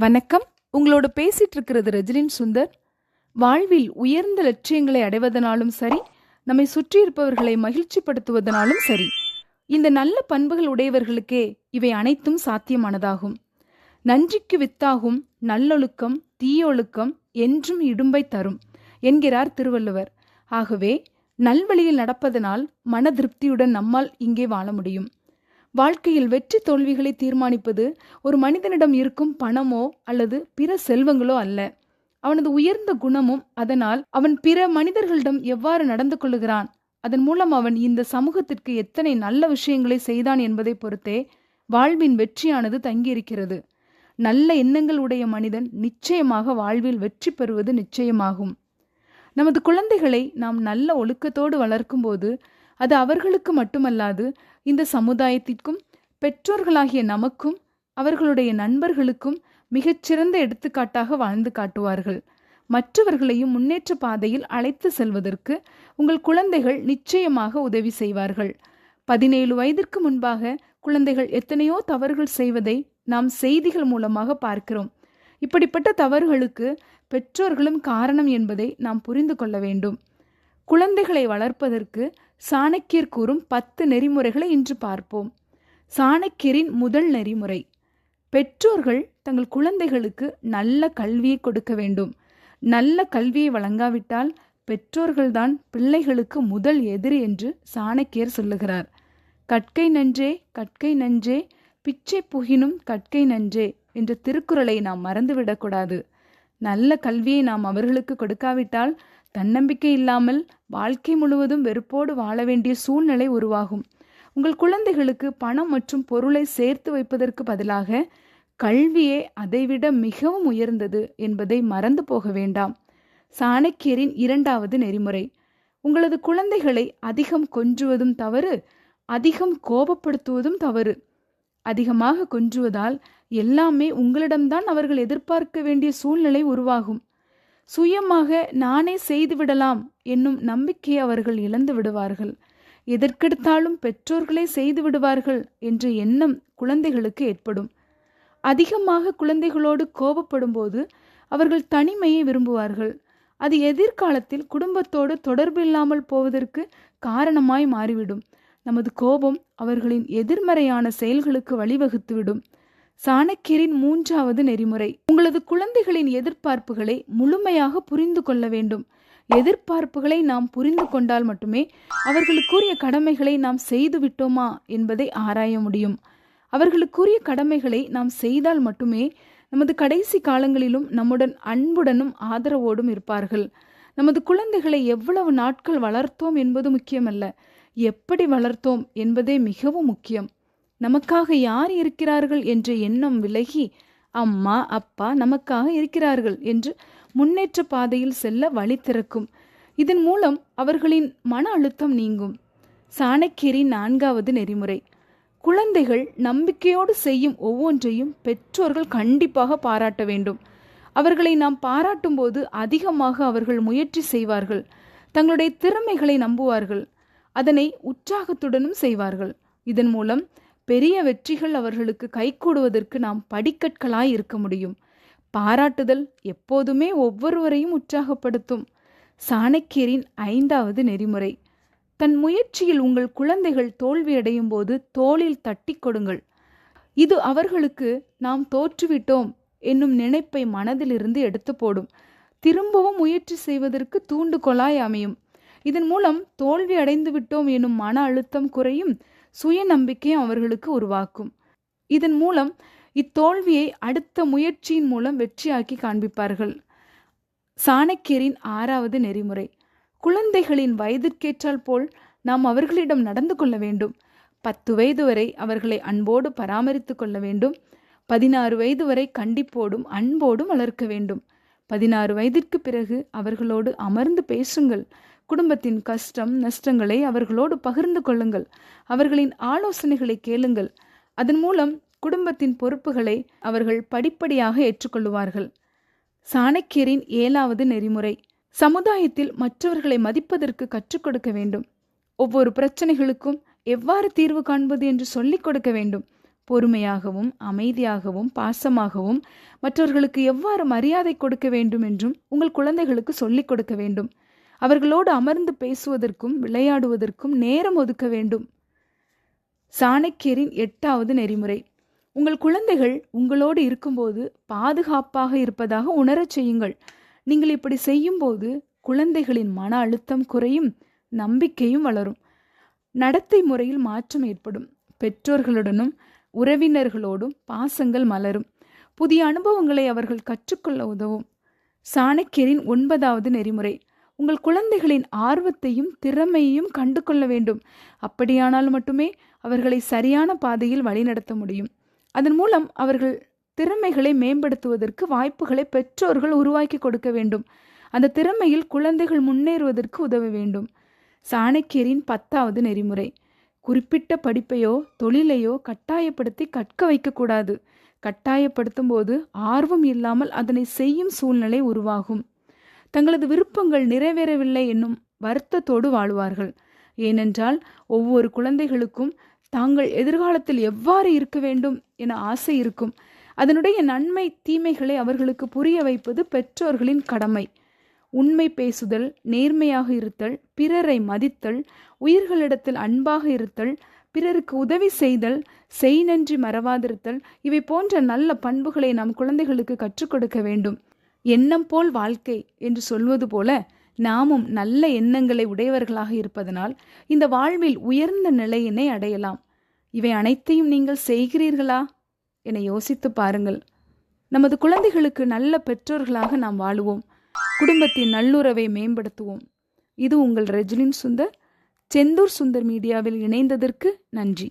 வணக்கம். உங்களோட பேசிட்டு இருக்கிறது ரெஜிலின் சுந்தர். வாழ்வில் உயர்ந்த லட்சியங்களை அடைவதனாலும் சரி, நம்மை சுற்றி இருப்பவர்களை மகிழ்ச்சிப்படுத்துவதனாலும் சரி, இந்த நல்ல பண்புகள் உடையவர்களுக்கே இவை அனைத்தும் சாத்தியமானதாகும். நன்றிக்கு வித்தாகும் நல்லொழுக்கம் தீயொழுக்கம் என்றும் இடும்பை தரும் என்கிறார் திருவள்ளுவர். ஆகவே நல்வழியில் நடப்பதனால் மன திருப்தியுடன் நம்மால் இங்கே வாழ முடியும். வாழ்க்கையில் வெற்றி தோல்விகளை தீர்மானிப்பது ஒரு மனிதனிடம் இருக்கும் பணமோ அல்லது பிற செல்வங்களோ அல்ல, அவனது உயர்ந்த குணமும் அதனால் அவன் பிற மனிதர்களிடம் எவ்வாறு நடந்து கொள்கிறான், அதன் மூலம் அவன் இந்த சமூகத்திற்கு எத்தனை நல்ல விஷயங்களை செய்தான் என்பதை பொறுத்தே வாழ்வின் வெற்றியானது தங்கியிருக்கிறது. நல்ல எண்ணங்கள் உடைய மனிதன் நிச்சயமாக வாழ்வில் வெற்றி பெறுவது நிச்சயமாகும். நமது குழந்தைகளை நாம் நல்ல ஒழுக்கத்தோடு வளர்க்கும் போது அது அவர்களுக்கு மட்டுமல்லாது இந்த சமுதாயத்திற்கும் பெற்றோர்களாகிய நமக்கும் அவர்களுடைய நண்பர்களுக்கும் மிகச்சிறந்த எடுத்துக்காட்டாக வாழ்ந்து காட்டுவார்கள். மற்றவர்களையும் முன்னேற்ற பாதையில் அழைத்து செல்வதற்கு உங்கள் குழந்தைகள் நிச்சயமாக உதவி செய்வார்கள். 17 வயதிற்கு முன்பாக குழந்தைகள் எத்தனையோ தவறுகள் செய்வதை நாம் செய்திகள் மூலமாக பார்க்கிறோம். இப்படிப்பட்ட தவறுகளுக்கு பெற்றோர்களும் காரணம் என்பதை நாம் புரிந்து கொள்ள வேண்டும். குழந்தைகளை வளர்ப்பதற்கு சாணக்கியர் கூறும் 10 நெறிமுறைகளை இன்று பார்ப்போம். சாணக்கியரின் முதல் நெறிமுறை: பெற்றோர்கள் தங்கள் குழந்தைகளுக்கு நல்ல கல்வியை கொடுக்க வேண்டும். நல்ல கல்வியை வழங்காவிட்டால் பெற்றோர்கள்தான் பிள்ளைகளுக்கு முதல் எதிரி என்று சாணக்கியர் சொல்லுகிறார். கற்கை நன்றே கற்கை நன்றே பிச்சை புகினும் கற்கை நன்றே என்ற திருக்குறளை நாம் மறந்துவிடக்கூடாது. நல்ல கல்வியை நாம் அவர்களுக்கு கொடுக்காவிட்டால் தன்னம்பிக்கை இல்லாமல் வாழ்க்கை முழுவதும் வெறுப்போடு வாழ வேண்டிய சூழ்நிலை உருவாகும். உங்கள் குழந்தைகளுக்கு பணம் மற்றும் பொருளை சேர்த்து வைப்பதற்கு பதிலாக கல்வியே அதைவிட மிகவும் உயர்ந்தது என்பதை மறந்து போக வேண்டாம். சாணக்கியரின் 2வது நெறிமுறை: உங்களது குழந்தைகளை அதிகம் கொஞ்சுவதும் தவறு, அதிகம் கோபப்படுத்துவதும் தவறு. அதிகமாக கொஞ்சுவதால் எல்லாமே உங்களிடம்தான் அவர்கள் எதிர்பார்க்க வேண்டிய சூழ்நிலை உருவாகும். சுயமாக நானே செய்துவிடலாம் என்னும் நம்பிக்கையை அவர்கள் இழந்து விடுவார்கள். எதற்கெடுத்தாலும் பெற்றோர்களே செய்து விடுவார்கள் என்ற எண்ணம் குழந்தைகளுக்கு ஏற்படும். அதிகமாக குழந்தைகளோடு கோபப்படும் போது அவர்கள் தனிமையை விரும்புவார்கள். அது எதிர்காலத்தில் குடும்பத்தோடு தொடர்பு இல்லாமல் போவதற்கு காரணமாய் மாறிவிடும். நமது கோபம் அவர்களின் எதிர்மறையான செயல்களுக்கு வழிவகுத்துவிடும். சாணக்கியரின் 3வது நெறிமுறை: உங்களது குழந்தைகளின் எதிர்பார்ப்புகளை முழுமையாக புரிந்து கொள்ள வேண்டும். எதிர்பார்ப்புகளை நாம் புரிந்து கொண்டால் மட்டுமே அவர்களுக்குரிய கடமைகளை நாம் செய்து விட்டோமா என்பதை ஆராய முடியும். அவர்களுக்குரிய கடமைகளை நாம் செய்தால் மட்டுமே நமது கடைசி காலங்களிலும் நம்முடன் அன்புடனும் ஆதரவோடும் இருப்பார்கள். நமது குழந்தைகளை எவ்வளவு நாட்கள் வளர்த்தோம் என்பது முக்கியமல்ல, எப்படி வளர்த்தோம் என்பதே மிகவும் முக்கியம். நமக்காக யார் இருக்கிறார்கள் என்ற எண்ணம் விலகி அம்மா அப்பா நமக்காக இருக்கிறார்கள் என்று முன்னேற்ற பாதையில் செல்ல வழி திறக்கும். இதன் மூலம் அவர்களின் மன அழுத்தம் நீங்கும். சாணக்கியரின் 4வது நெறிமுறை: குழந்தைகள் நம்பிக்கையோடு செய்யும் ஒவ்வொன்றையும் பெற்றோர்கள் கண்டிப்பாக பாராட்ட வேண்டும். அவர்களை நாம் பாராட்டும் போது அதிகமாக அவர்கள் முயற்சி செய்வார்கள். தங்களுடைய திறமைகளை நம்புவார்கள். அதனை உற்சாகத்துடனும் செய்வார்கள். இதன் மூலம் பெரிய வெற்றிகள் அவர்களுக்கு கைகூடுவதற்கு நாம் படிக்கற்களாய் இருக்க முடியும். பாராட்டுதல் எப்போதுமே ஒவ்வொருவரையும் உற்சாகப்படுத்தும். சாணக்கியரின் 5வது நெறிமுறை: தன் முயற்சியில் உங்கள் குழந்தைகள் தோல்வியடையும் போது தோளில் தட்டி கொடுங்கள். இது அவர்களுக்கு நாம் தோற்றுவிட்டோம் என்னும் நினைப்பை மனதிலிருந்து எடுத்து போடும். திரும்பவும் முயற்சி செய்வதற்கு தூண்டுகோலாய் அமையும். இதன் மூலம் தோல்வி அடைந்து விட்டோம் எனும் மன அழுத்தம் குறையும். சுய நம்பிக்கையும் அவர்களுக்கு உருவாக்கும். இதன் மூலம் இத்தோல்வியை அடுத்த முயற்சியின் மூலம் வெற்றியாக்கி காண்பிப்பார்கள். சாணக்கியரின் 6வது நெறிமுறை: குழந்தைகளின் வயதிற்கேற்றால் போல் நாம் அவர்களிடம் நடந்து கொள்ள வேண்டும். 10 வயது வரை அவர்களை அன்போடு பராமரித்து கொள்ள வேண்டும். 16 வயது வரை கண்டிப்போடும் அன்போடும் வளர்க்க வேண்டும். 16 வயதிற்கு பிறகு அவர்களோடு அமர்ந்து பேசுங்கள். குடும்பத்தின் கஷ்டம் நஷ்டங்களை அவர்களோடு பகிர்ந்து கொள்ளுங்கள். அவர்களின் ஆலோசனைகளை கேளுங்கள். அதன் மூலம் குடும்பத்தின் பொறுப்புகளை அவர்கள் படிப்படியாக ஏற்றுக்கொள்வார்கள். சாணக்கியரின் 7வது நெறிமுறை: சமுதாயத்தில் மற்றவர்களை மதிப்பதற்கு கற்றுக் கொடுக்க வேண்டும். ஒவ்வொரு பிரச்சனைகளுக்கும் எவ்வாறு தீர்வு காண்பது என்று சொல்லிக் கொடுக்க வேண்டும். பொறுமையாகவும் அமைதியாகவும் பாசமாகவும் மற்றவர்களுக்கு எவ்வாறு மரியாதை கொடுக்க வேண்டும் என்றும் உங்கள் குழந்தைகளுக்கு சொல்லிக் கொடுக்க வேண்டும். அவர்களோடு அமர்ந்து பேசுவதற்கும் விளையாடுவதற்கும் நேரம் ஒதுக்க வேண்டும். சாணக்கியரின் 8வது நெறிமுறை. உங்கள் குழந்தைகள் உங்களோடு இருக்கும்போது பாதுகாப்பாக இருப்பதாக உணரச் செய்யுங்கள். நீங்கள் இப்படி செய்யும்போது குழந்தைகளின் மன அழுத்தம் குறையும், நம்பிக்கையும் வளரும், நடத்தை முறையில் மாற்றம் ஏற்படும், பெற்றோர்களுடனும் உறவினர்களோடும் பாசங்கள் மலரும், புதிய அனுபவங்களை அவர்கள் கற்றுக்கொள்ள உதவும். சாணக்கியரின் 9வது நெறிமுறை. உங்கள் குழந்தைகளின் ஆர்வத்தையும் திறமையையும் கண்டு கொள்ள வேண்டும். அப்படியானால் மட்டுமே அவர்களை சரியான பாதையில் வழிநடத்த முடியும். அதன் மூலம் அவர்கள் திறமைகளை மேம்படுத்துவதற்கு வாய்ப்புகளை பெற்றோர்கள் உருவாக்கி கொடுக்க வேண்டும். அந்த திறமையில் குழந்தைகள் முன்னேறுவதற்கு உதவ வேண்டும். சாணக்கியரின் 10வது நெறிமுறை. குறிப்பிட்ட படிப்பையோ தொழிலையோ கட்டாயப்படுத்தி கற்க வைக்கக்கூடாது. கட்டாயப்படுத்தும் போது ஆர்வம் இல்லாமல் அதனை செய்யும் சூழ்நிலை உருவாகும். தங்களது விருப்பங்கள் நிறைவேறவில்லை என்னும் வருத்தத்தோடு வாழுவார்கள். ஏனென்றால் ஒவ்வொரு குழந்தைகளுக்கும் தாங்கள் எதிர்காலத்தில் எவ்வாறு இருக்க வேண்டும் என ஆசை இருக்கும். அதனுடைய நன்மை தீமைகளை அவர்களுக்கு புரிய வைப்பது பெற்றோர்களின் கடமை. உண்மை பேசுதல், நேர்மையாக இருத்தல், பிறரை மதித்தல், உயிர்களிடத்தில் அன்பாக இருத்தல், பிறருக்கு உதவி செய்தல், செய் நன்றி மறவாதிருத்தல், இவை போன்ற நல்ல பண்புகளை நாம் குழந்தைகளுக்கு கற்றுக் கொடுக்க வேண்டும். எண்ணம் போல் வாழ்க்கை என்று சொல்வது போல நாமும் நல்ல எண்ணங்களை உடையவர்களாக இருப்பதனால் இந்த வாழ்வில் உயர்ந்த நிலையினை அடையலாம். இவை அனைத்தையும் நீங்கள் செய்கிறீர்களா என யோசித்து பாருங்கள். நமது குழந்தைகளுக்கு நல்ல பெற்றோர்களாக நாம் வாழுவோம். குடும்பத்தின் நல்லுறவை மேம்படுத்துவோம். இது உங்கள் ரெஜிலின் சுந்தர். செந்தூர் சுந்தர் மீடியாவில் இணைந்ததற்கு நன்றி.